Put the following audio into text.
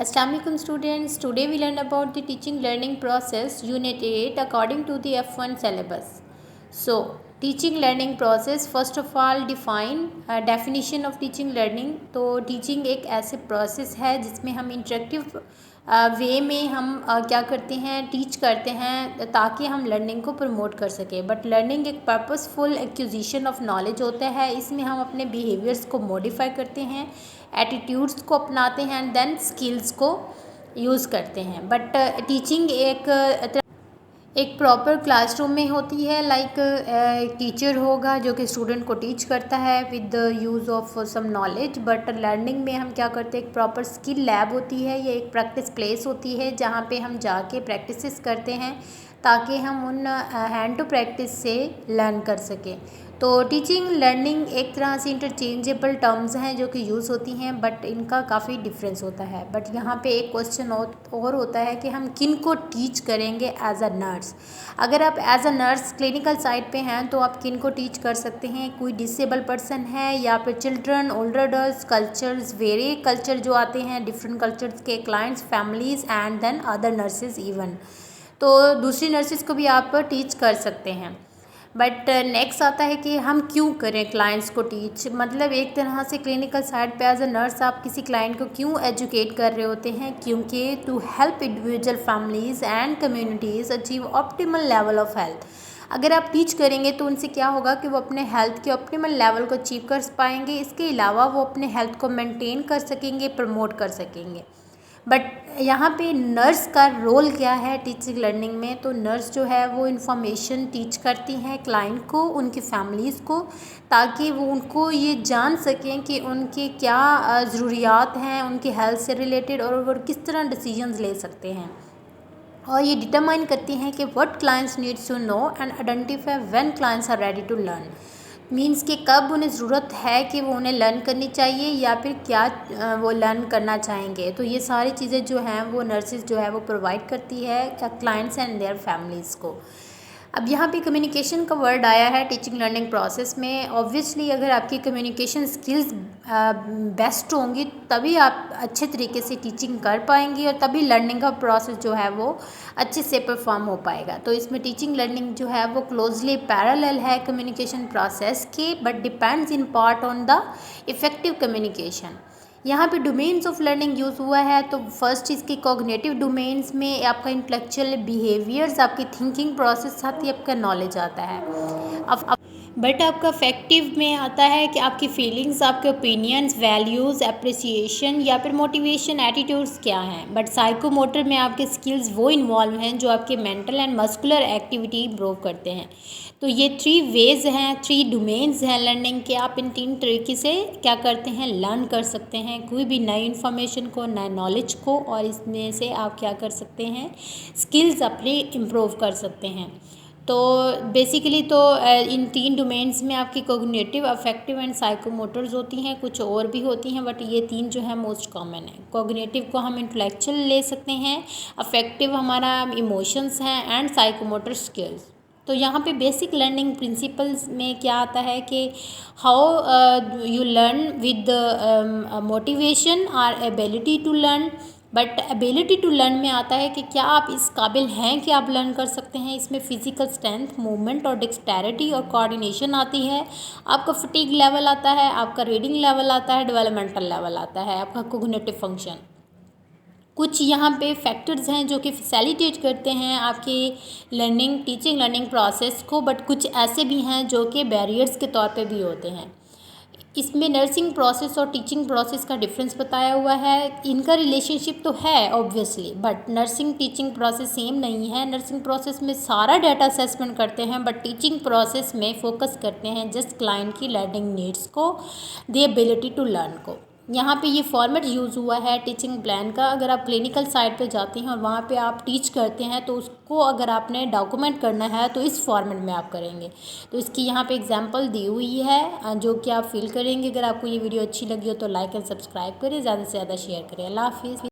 Assalamualaikum students. Today we learn about the teaching learning process unit 8 according to the F1 syllabus. So teaching learning process, first of all define definition of teaching learning. तो teaching एक ऐसे process है जिसमें हम interactive वे में हम क्या करते हैं, टीच करते हैं ताकि हम लर्निंग को प्रमोट कर सकें. बट लर्निंग एक पर्पसफुल एक्विजिशन ऑफ नॉलेज होता है. इसमें हम अपने बिहेवियर्स को मॉडिफाई करते हैं, एटीट्यूड्स को अपनाते हैं एंड देन स्किल्स को यूज़ करते हैं. बट टीचिंग एक प्रॉपर क्लासरूम में होती है. लाइक टीचर होगा जो कि स्टूडेंट को टीच करता है with the use of some knowledge. But learning में हम क्या करते हैं, एक प्रॉपर स्किल लैब होती है या एक प्रैक्टिस प्लेस होती है जहाँ पे हम जाके प्रैक्टिसेस करते हैं ताकि हम उन हैंड टू प्रैक्टिस से लर्न कर सकें. तो टीचिंग लर्निंग एक तरह से इंटरचेंजेबल टर्म्स हैं जो कि यूज़ होती हैं, बट इनका काफ़ी डिफरेंस होता है. बट यहाँ पे एक क्वेश्चन और होता है कि हम किन को टीच करेंगे एज अ नर्स. अगर आप as a nurse clinical side पे हैं तो आप किन को टीच कर सकते हैं. कोई डिसेबल पर्सन है या फिर children, older adults, cultures, where culture जो आते हैं, डिफरेंट कल्चर्स के clients, families and then other nurses even. तो दूसरी नर्सेज को भी आप टीच कर सकते हैं. बट नेक्स्ट आता है कि हम क्यों करें क्लाइंट्स को टीच. मतलब एक तरह से क्लिनिकल साइड पे एज अ नर्स आप किसी क्लाइंट को क्यों एजुकेट कर रहे होते हैं, क्योंकि to help individual families and communities achieve optimal level of health. अगर आप टीच करेंगे तो उनसे क्या होगा कि वो अपने हेल्थ के ऑप्टिमल लेवल को अचीव कर पाएंगे. इसके अलावा वो अपने हेल्थ को मेंटेन कर सकेंगे, प्रमोट कर सकेंगे. बट यहाँ पे नर्स का रोल क्या है टीचिंग लर्निंग में. तो नर्स जो है वो इन्फॉर्मेशन टीच करती हैं क्लाइंट को, उनकी फैमिलीज़ को, ताकि वो उनको ये जान सकें कि उनके क्या ज़रूरियात हैं उनकी हेल्थ से रिलेटेड और वो किस तरह डिसीजंस ले सकते हैं. और ये डिटरमाइन करती हैं कि what clients needs to know and identify when clients are ready to learn. Means कि कब उन्हें ज़रूरत है कि वो उन्हें लर्न करनी चाहिए या फिर क्या वो लर्न करना चाहेंगे. तो ये सारी चीज़ें जो हैं वो नर्सेज जो है वो प्रोवाइड करती है क्लाइंट्स एंड देयर फैमिलीज़ को. अब यहाँ पे कम्युनिकेशन का वर्ड आया है टीचिंग लर्निंग प्रोसेस में. ऑब्वियसली अगर आपकी कम्युनिकेशन स्किल्स बेस्ट होंगी तभी आप अच्छे तरीके से टीचिंग कर पाएंगी और तभी लर्निंग का प्रोसेस जो है वो अच्छे से परफॉर्म हो पाएगा. तो इसमें टीचिंग लर्निंग जो है वो क्लोजली पैरेलल है कम्युनिकेशन प्रोसेस के, but depends in part on the effective communication. यहाँ पे डोमेन्स ऑफ लर्निंग यूज़ हुआ है. तो फर्स्ट इसकी कॉग्निटिव डोमेन्स में आपका इंटेलेक्चुअल बिहेवियर्स, आपकी थिंकिंग प्रोसेस साथ ही आपका नॉलेज आता है. अब बट आपका अफेक्टिव में आता है कि आपकी फीलिंग्स, आपके ओपिनियंस, वैल्यूज़, अप्रिसिएशन या फिर मोटिवेशन, एटीट्यूड्स क्या हैं. बट साइकोमोटर में आपके स्किल्स वो इन्वॉल्व हैं जो आपके mental and muscular activity improve करते हैं. तो ये 3 वेज हैं, 3 डोमेन्स हैं लर्निंग के. आप इन 3 तरीके से क्या करते हैं, लर्न कर सकते हैं कोई भी नई इन्फॉर्मेशन को, नए नॉलेज को, और इसमें से आप क्या कर सकते हैं, स्किल्स अपनी इम्प्रूव कर सकते हैं. तो बेसिकली तो इन 3 डोमेन्स में आपकी कोग्निटिव, अफेक्टिव एंड साइकोमोटर्स होती हैं. कुछ और भी होती हैं बट ये 3 जो है मोस्ट कॉमन है. कोग्निटिव को हम इंटेलेक्चुअल ले सकते हैं, अफेक्टिव हमारा इमोशंस हैं एंड साइकोमोटर स्किल्स. तो यहाँ पे बेसिक लर्निंग प्रिंसिपल्स में क्या आता है कि how you learn with motivation और ability to learn. But ability to learn में आता है कि क्या आप इस काबिल हैं कि आप लर्न कर सकते हैं. इसमें फिजिकल स्ट्रेंथ, मूवमेंट और डेक्सटेरिटी और कोऑर्डिनेशन आती है. आपका फटीग लेवल आता है, आपका रीडिंग लेवल आता है, डेवलपमेंटल लेवल आता है, आपका कोग्निटिव फंक्शन. कुछ यहाँ पे फैक्टर्स हैं जो कि फैसिलिटेट करते हैं आपकी लर्निंग, टीचिंग लर्निंग प्रोसेस को. बट कुछ ऐसे भी हैं जो कि बैरियर्स के तौर पे भी होते हैं. इसमें नर्सिंग प्रोसेस और टीचिंग प्रोसेस का डिफरेंस बताया हुआ है. इनका रिलेशनशिप तो है obviously, but nursing teaching process same नहीं है. नर्सिंग प्रोसेस में सारा डाटा असेसमेंट करते हैं, बट टीचिंग प्रोसेस में फोकस करते हैं जस्ट क्लाइंट की लर्निंग नीड्स को, द एबिलिटी टू लर्न को. यहाँ पे ये फॉर्मेट यूज़ हुआ है टीचिंग प्लान का. अगर आप क्लिनिकल साइड पे जाते हैं और वहाँ पे आप टीच करते हैं तो उसको अगर आपने डॉक्यूमेंट करना है तो इस फॉर्मेट में आप करेंगे. तो इसकी यहाँ पे एग्जांपल दी हुई है जो कि आप फील करेंगे. अगर आपको ये वीडियो अच्छी लगी हो तो लाइक एंड सब्सक्राइब करें, ज़्यादा से ज़्यादा शेयर करें. अल्लाह हाफिज़.